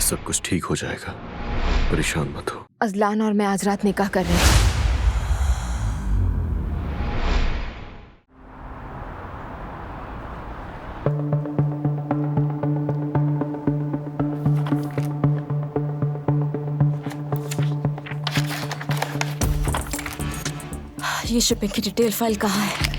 सब कुछ ठीक हो जाएगा, परेशान मत हो। अजलान और मैं आज रात निकाह कर रहे हैं। ये शिपिंग की डिटेल फाइल कहाँ है?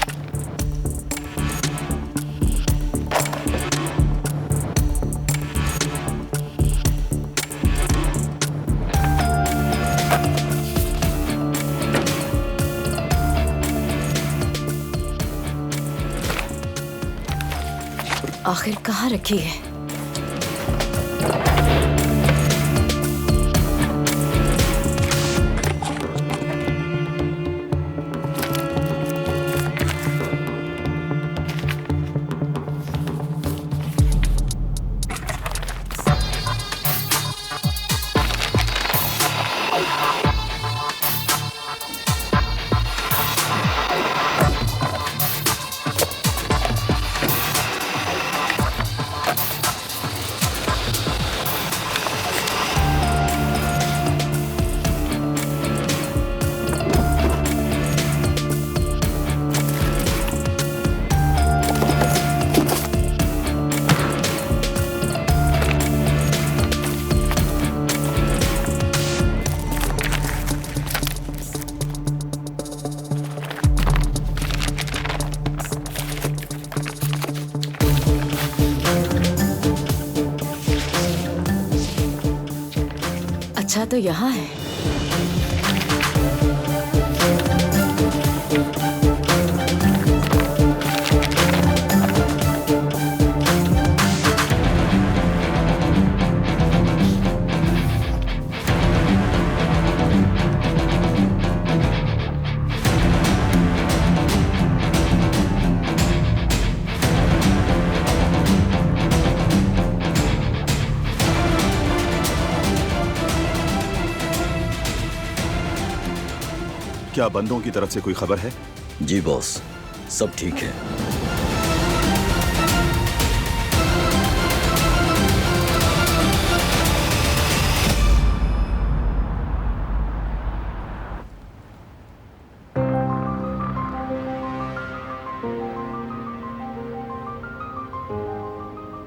आखिर कहाँ रखी है? अच्छा तो यहाँ है। क्या बंदों की तरफ से कोई खबर है? जी बॉस, सब ठीक है।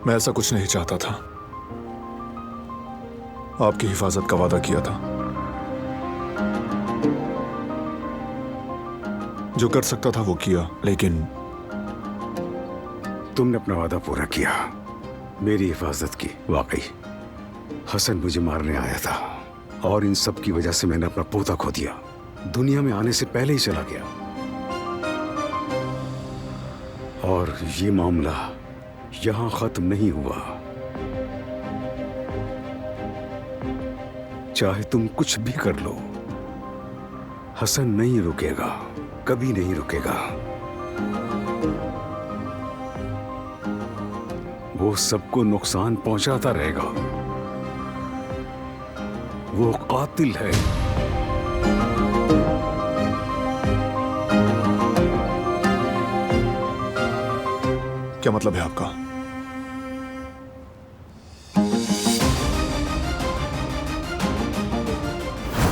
मैं ऐसा कुछ नहीं चाहता था। आपकी हिफाजत का वादा किया था। जो कर सकता था वो किया, लेकिन तुमने अपना वादा पूरा किया, मेरी हिफाजत की। वाकई हसन मुझे मारने आया था और इन सब की वजह से मैंने अपना पोता खो दिया। दुनिया में आने से पहले ही चला गया। और ये मामला यहां खत्म नहीं हुआ। चाहे तुम कुछ भी कर लो, हसन नहीं रुकेगा, कभी नहीं रुकेगा। वो सबको नुकसान पहुंचाता रहेगा। वो कातिल है। क्या मतलब है आपका?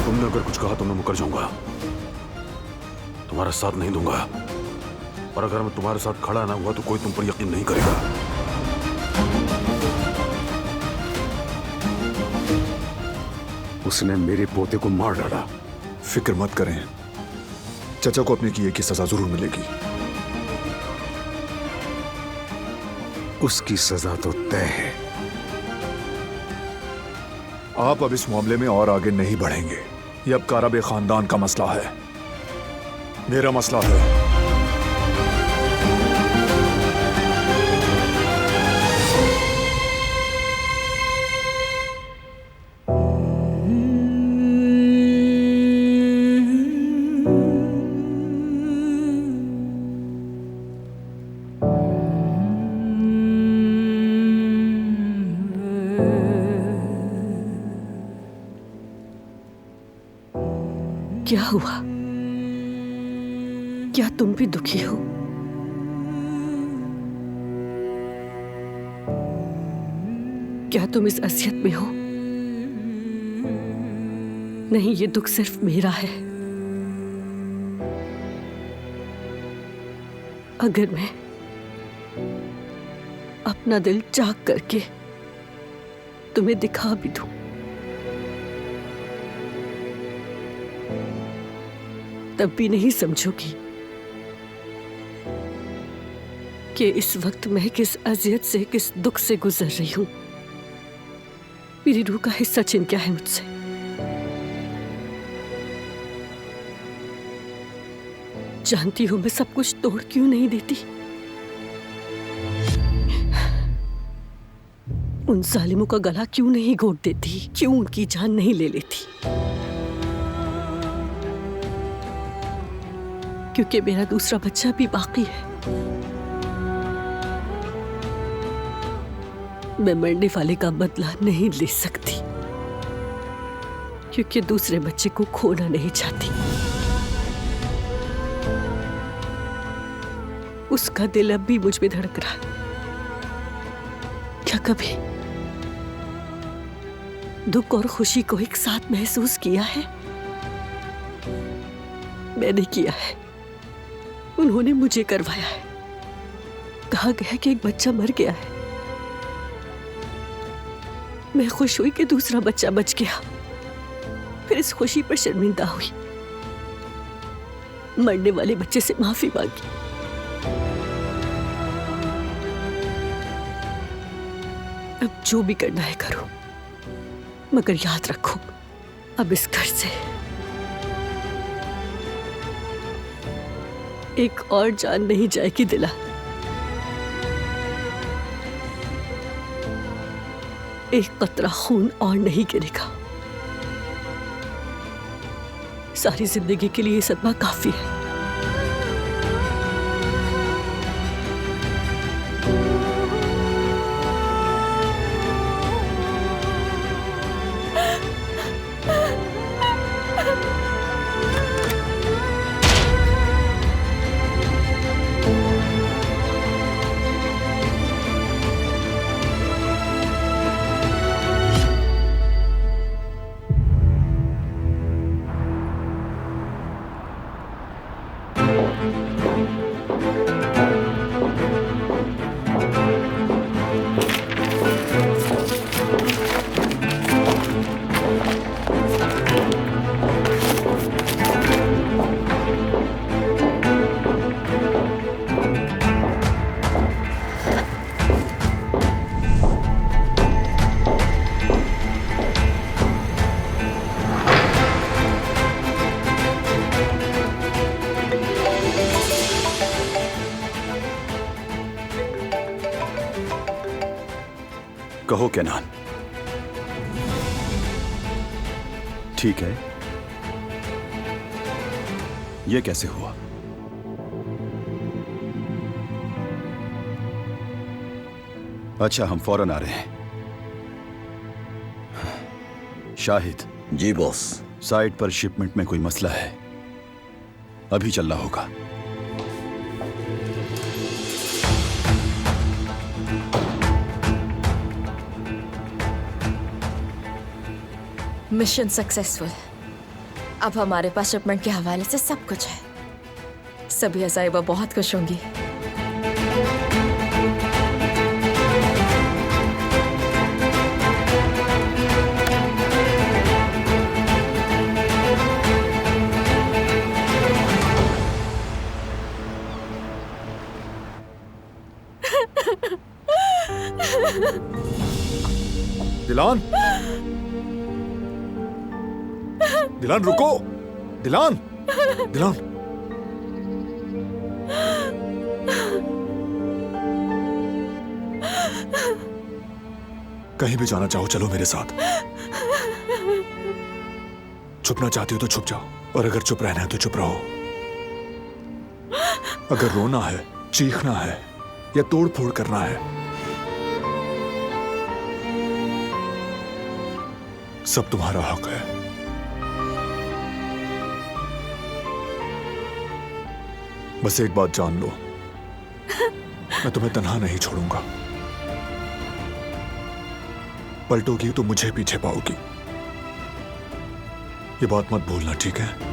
तुमने अगर कुछ कहा तो मैं मुकर जाऊंगा, तुम्हारा साथ नहीं दूंगा। और अगर मैं तुम्हारे साथ खड़ा ना हुआ तो कोई तुम पर यकीन नहीं करेगा। उसने मेरे पोते को मार डाला। फिक्र मत करें, चचा को अपने किए की सजा जरूर मिलेगी। उसकी सजा तो तय है। आप अब इस मामले में और आगे नहीं बढ़ेंगे। ये अब कारबे खानदान का मसला है, मेरा मसला है। क्या हुआ? क्या तुम भी दुखी हो? क्या तुम इस असियत में हो नहीं, ये दुख सिर्फ मेरा है। अगर मैं अपना दिल चाक करके तुम्हें दिखा भी दूं, तब भी नहीं समझोगी कि इस वक्त मैं किस अजियत से, किस दुख से गुजर रही हूं। मेरी रूह का हिस्सा छिन गया है मुझसे। जानती हूं मैं सब कुछ तोड़ क्यों नहीं देती, उन जालिमों का गला क्यों नहीं घोट देती, क्यों उनकी जान नहीं ले लेती। क्योंकि मेरा दूसरा बच्चा भी बाकी है। मैं मरने वाले का बदला नहीं ले सकती, क्योंकि दूसरे बच्चे को खोना नहीं चाहती। उसका दिल अब भी मुझ में धड़क रहा है। क्या कभी दुख और खुशी को एक साथ महसूस किया है? मैंने किया है, उन्होंने मुझे करवाया है। कहा गया कि एक बच्चा मर गया है, मैं खुश हुई कि दूसरा बच्चा बच गया। फिर इस खुशी पर शर्मिंदा हुई, मरने वाले बच्चे से माफी मांगी। अब जो भी करना है करो, मगर याद रखो, अब इस घर से एक और जान नहीं जाएगी दिला। एक कतरा खून और नहीं गिरेगा। सारी जिंदगी के लिए ये सदमा काफी है। कहो केनान। ठीक है, ये कैसे हुआ? अच्छा, हम फौरन आ रहे हैं। शाहिद। जी बॉस। साइट पर शिपमेंट में कोई मसला है, अभी चलना होगा। Mission successful. अब हमारे पास शिपमेंट के हवाले से सब कुछ है। सभी साहिबा बहुत खुश होंगी। दिलान, दिलान रुको। दिलान, दिलान। कहीं भी जाना चाहो चलो मेरे साथ। छुपना चाहती हो तो छुप जाओ, और अगर चुप रहना है तो चुप रहो। अगर रोना है, चीखना है या तोड़ फोड़ करना है, सब तुम्हारा हक है। बस एक बात जान लो, मैं तुम्हें तन्हा नहीं छोड़ूंगा। पलटोगी तो मुझे पीछे पाओगी। ये बात मत भूलना, ठीक है?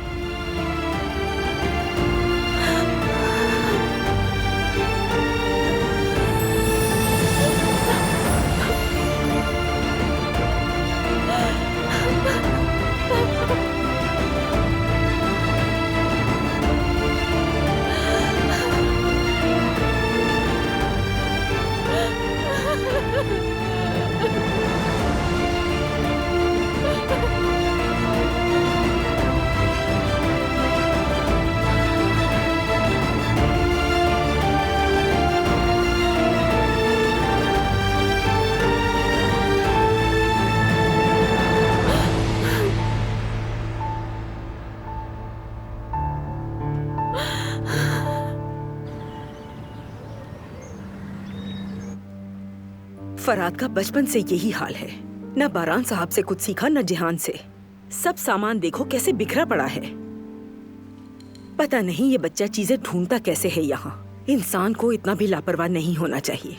फराद का बचपन से यही हाल है। न बारान साहब से कुछ सीखा, न जिहान से। सब सामान देखो कैसे बिखरा पड़ा है। पता नहीं ये बच्चा चीजें ढूंढता कैसे है यहाँ। इंसान को इतना भी लापरवाह नहीं होना चाहिए।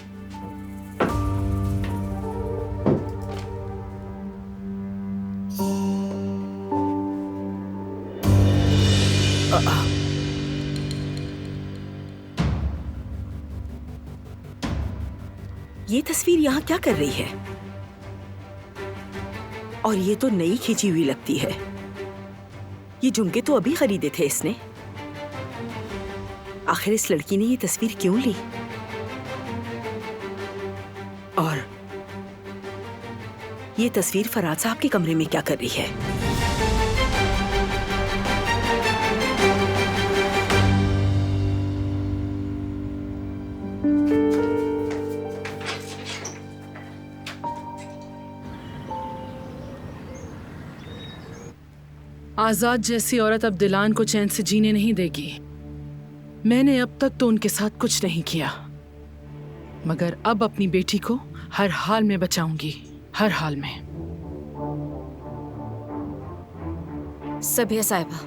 ये तस्वीर यहाँ क्या कर रही है? और ये तो नई खींची हुई लगती है। ये झुमके तो अभी खरीदे थे इसने। आखिर इस लड़की ने ये तस्वीर क्यों ली? और ये तस्वीर फराद साहब के कमरे में क्या कर रही है? आजाद जैसी औरत अब दिलान को चैन से जीने नहीं देगी। मैंने अब तक तो उनके साथ कुछ नहीं किया, मगर अब अपनी बेटी को हर हाल में बचाऊंगी, हर हाल में। सबिया साहिबा,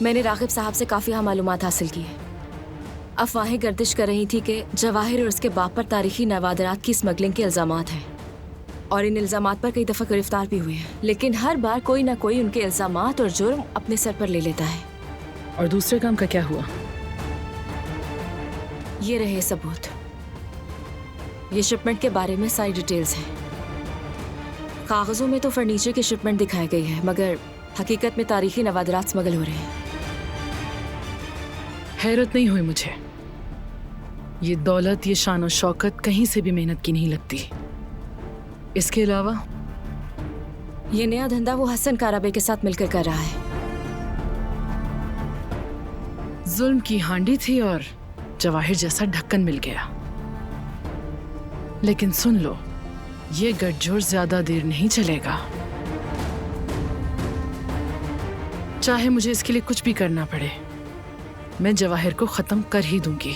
मैंने रागिब साहब से काफी मालूमात हासिल की है। अफवाहें गर्दिश कर रही थी कि जवाहिर और उसके बाप पर तारीखी नवादरात की स्मगलिंग के इल्जामात हैं, और इन इल्जामात पर कई दफा गिरफ्तार भी हुए हैं, लेकिन हर बार कोई ना कोई उनके इल्जामात और जुर्म अपने सर पर ले लेता है। और दूसरे काम का क्या हुआ? ये रहे सबूत। ये शिपमेंट के बारे में सारी डिटेल्स हैं। कागजों में तो फर्नीचर की शिपमेंट दिखाई गई है, मगर हकीकत में तारीखी नवादरात स्मगल हो रहे हैं। हैरत नहीं हुई मुझे। ये दौलत, ये शान और शौकत कहीं से भी मेहनत की नहीं लगती। इसके अलावा ये नया धंधा वो हसन काराबे के साथ मिलकर कर रहा है। जुल्म की हांडी थी और जवाहिर जैसा ढक्कन मिल गया। लेकिन सुन लो, ये गठजोड़ ज्यादा देर नहीं चलेगा। चाहे मुझे इसके लिए कुछ भी करना पड़े, मैं जवाहिर को खत्म कर ही दूंगी।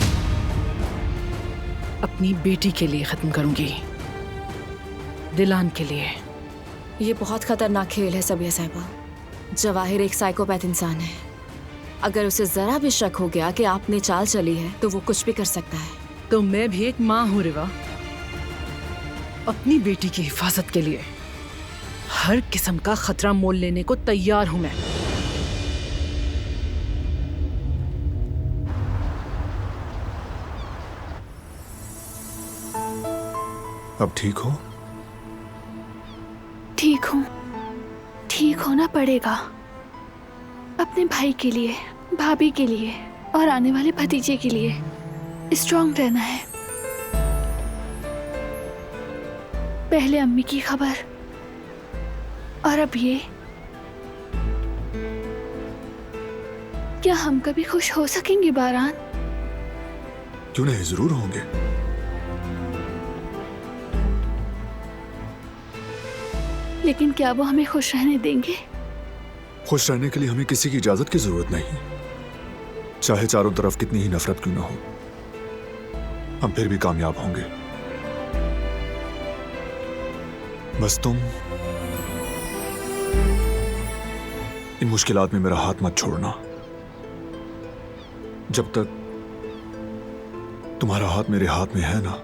अपनी बेटी के लिए खत्म करूंगी, दिलान के लिए। ये बहुत खतरनाक खेल है सबिया साहिबा। जवाहिर एक साइकोपैथ इंसान है। अगर उसे जरा भी शक हो गया कि आपने चाल चली है तो वो कुछ भी कर सकता है। तो मैं भी एक माँ हूं रिवा। अपनी बेटी की हिफाजत के लिए हर किस्म का खतरा मोल लेने को तैयार हूं मैं। अब ठीक हो? ठीक हूँ। ठीक होना पड़ेगा। अपने भाई के लिए, भाभी के लिए और आने वाले भतीजे के लिए स्ट्रांग रहना है। पहले अम्मी की खबर और अब ये। क्या हम कभी खुश हो सकेंगे बारान? क्यों नहीं, जरूर होंगे। लेकिन क्या वो हमें खुश रहने देंगे? खुश रहने के लिए हमें किसी की इजाजत की जरूरत नहीं। चाहे चारों तरफ कितनी ही नफरत क्यों ना हो, हम फिर भी कामयाब होंगे। बस तुम इन मुश्किलात में मेरा हाथ मत छोड़ना। जब तक तुम्हारा हाथ मेरे हाथ में है ना,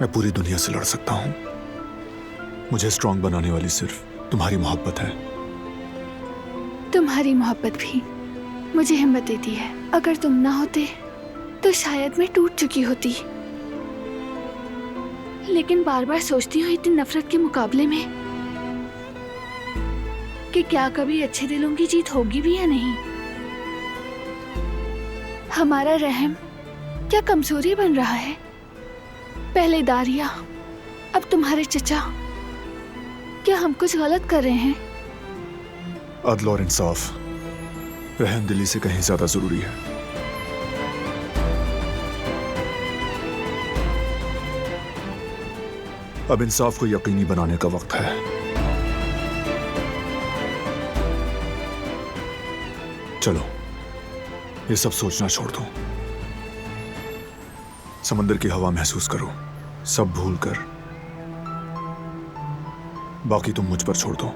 मैं पूरी दुनिया से लड़ सकता हूं। मुझे स्ट्रांग बनाने वाली सिर्फ तुम्हारी मोहब्बत है। तुम्हारी मोहब्बत भी मुझे हिम्मत देती है। अगर तुम ना होते तो शायद मैं टूट चुकी होती। लेकिन बार बार सोचती हूँ इतनी नफरत के मुकाबले में कि क्या कभी अच्छे दिलों की जीत होगी भी या नहीं। हमारा रहम क्या कमजोरी बन रहा है? पहले दारिया, अब तुम्हारे चचा। क्या हम कुछ गलत कर रहे हैं? अदल और इंसाफ रहम दिली से कहीं ज्यादा जरूरी है। अब इंसाफ को यकीनी बनाने का वक्त है। चलो ये सब सोचना छोड़ दो, समंदर की हवा महसूस करो, सब भूल कर बाकी तुम मुझ पर छोड़ दो।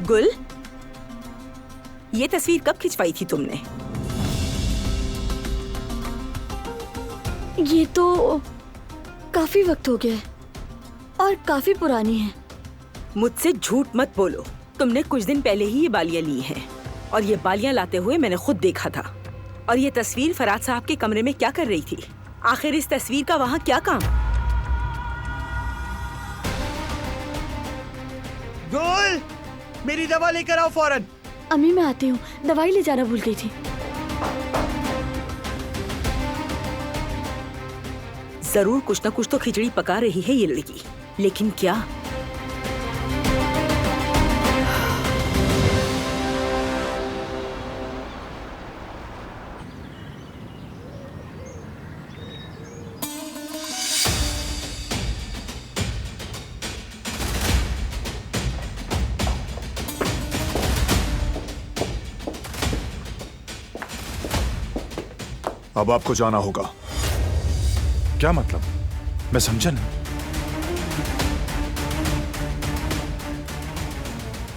गुल, ये तस्वीर कब खिंचवाई थी तुमने? ये तो काफी वक्त हो गया है और काफी पुरानी है। मुझसे झूठ मत बोलो। तुमने कुछ दिन पहले ही ये बालियां ली हैं और ये बालियां लाते हुए मैंने खुद देखा था। और ये तस्वीर फराद साहब के कमरे में क्या कर रही थी? आखिर इस तस्वीर का वहाँ क्या काम? गुल, मेरी दवा लेकर आओ फौरन। अम्मी मैं आती हूँ, दवाई ले जाना भूल गई थी। जरूर कुछ न कुछ तो खिचड़ी पका रही है ये लड़की, लेकिन क्या? अब आपको जाना होगा। क्या मतलब? मैं समझा नहीं।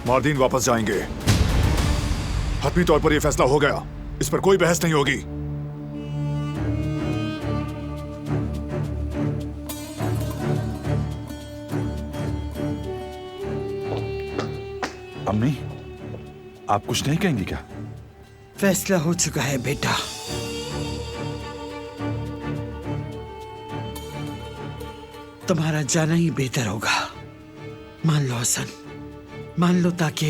मार्दीन वापस जाएंगे। हतमी तौर पर यह फैसला हो गया, इस पर कोई बहस नहीं होगी। अम्मी, आप कुछ नहीं कहेंगी क्या? फैसला हो चुका है बेटा। तुम्हारा जाना ही बेहतर होगा। मान लो हसन, मान लो, ताकि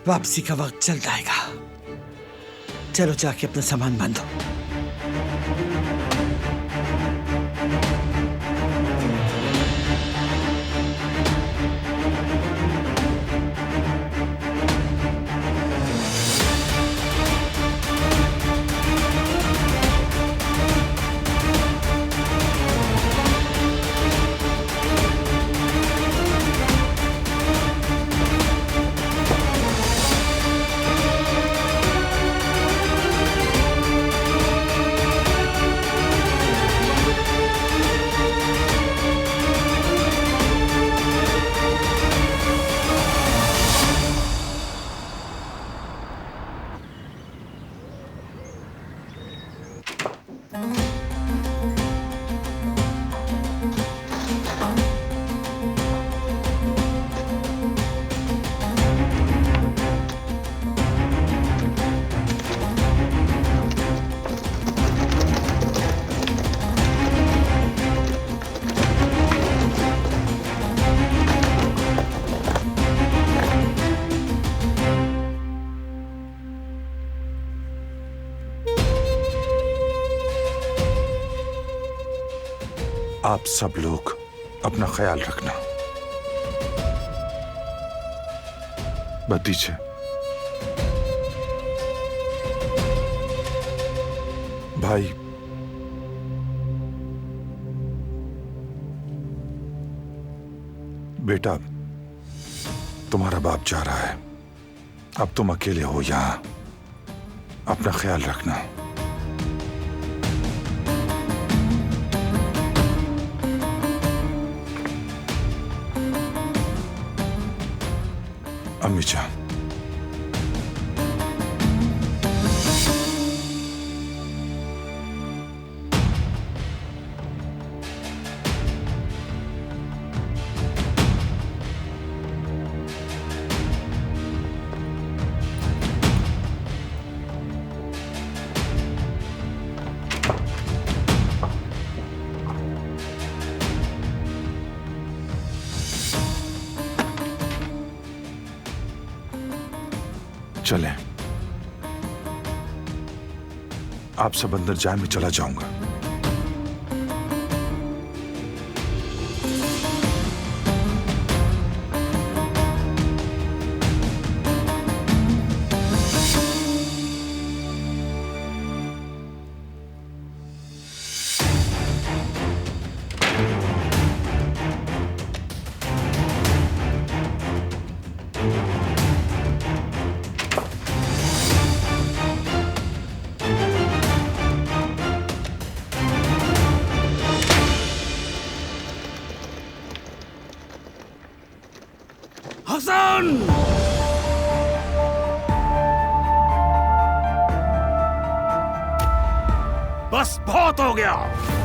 वापसी का वक्त चल जाएगा। चलो जाके अपना सामान बांधो। आप सब लोग अपना ख्याल रखना। भतीजे, भाई, बेटा, तुम्हारा बाप जा रहा है। अब तुम अकेले हो यहां, अपना ख्याल रखना। अम्मी जान, चलें। आप सब अंदर जाए, मैं चला जाऊंगा। हसन! बस बहुत हो गया।